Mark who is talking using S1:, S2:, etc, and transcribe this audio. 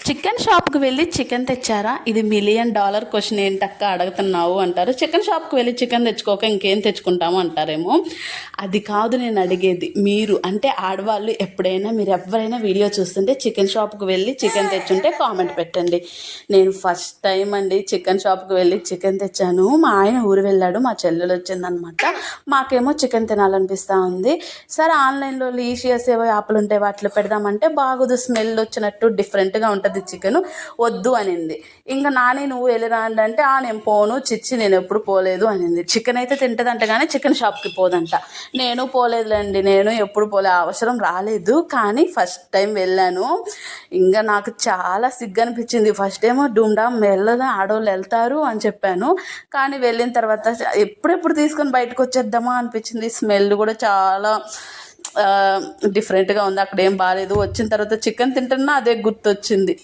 S1: Chicken షాప్కి వెళ్ళి chicken తెచ్చారా? ఇది $1,000,000 క్వశ్చన్. ఏంటక్క అడుగుతున్నావు అంటారు. చికెన్ షాప్కి వెళ్ళి చికెన్ తెచ్చుకోక ఇంకేం తెచ్చుకుంటాము అంటారేమో. అది కాదు నేను అడిగేది. మీరు అంటే ఆడవాళ్ళు ఎప్పుడైనా మీరు ఎవరైనా వీడియో చూస్తుంటే చికెన్ షాప్కి వెళ్ళి చికెన్ తెచ్చుంటే కామెంట్ పెట్టండి. నేను ఫస్ట్ టైం అండి చికెన్ షాప్కి వెళ్ళి చికెన్ తెచ్చాను. మా ఆయన ఊరు వెళ్ళాడు, మా చెల్లెలు వచ్చిందనమాట. మాకేమో చికెన్ తినాలనిపిస్తూ ఉంది. సరే ఆన్లైన్లో లీషియస్ ఏవో యాప్లు ఉంటాయి, వాటిలో పెడదామంటే బాగోదు, స్మెల్ వచ్చినట్టు డిఫరెంట్గా ఉంటుంది చికెన్, వద్దు అనింది. ఇంకా నాని నువ్వు వెళ్ళిరా అంటే నేను పోను, చిచ్చి నేను ఎప్పుడు పోలేదు అనింది. చికెన్ అయితే తింటదంట కానీ చికెన్ షాప్కి పోదంట. నేను పోలేదులేండి, నేను ఎప్పుడు పోలే, అవసరం రాలేదు. కానీ ఫస్ట్ టైం వెళ్ళాను. ఇంకా నాకు చాలా సిగ్గు అనిపించింది. ఫస్ట్ ఏమో డూమ్డామ్ వెళ్ళదా, ఆడవాళ్ళు వెళ్తారు అని చెప్పాను. కానీ వెళ్ళిన తర్వాత ఎప్పుడెప్పుడు తీసుకొని బయటకు వచ్చేద్దామా అనిపించింది. స్మెల్ కూడా చాలా డిఫరెంట్గా ఉంది. అక్కడ ఏం బాగాలేదు. వచ్చిన తర్వాత చికెన్ తింటున్నా అదే గుర్తొచ్చింది.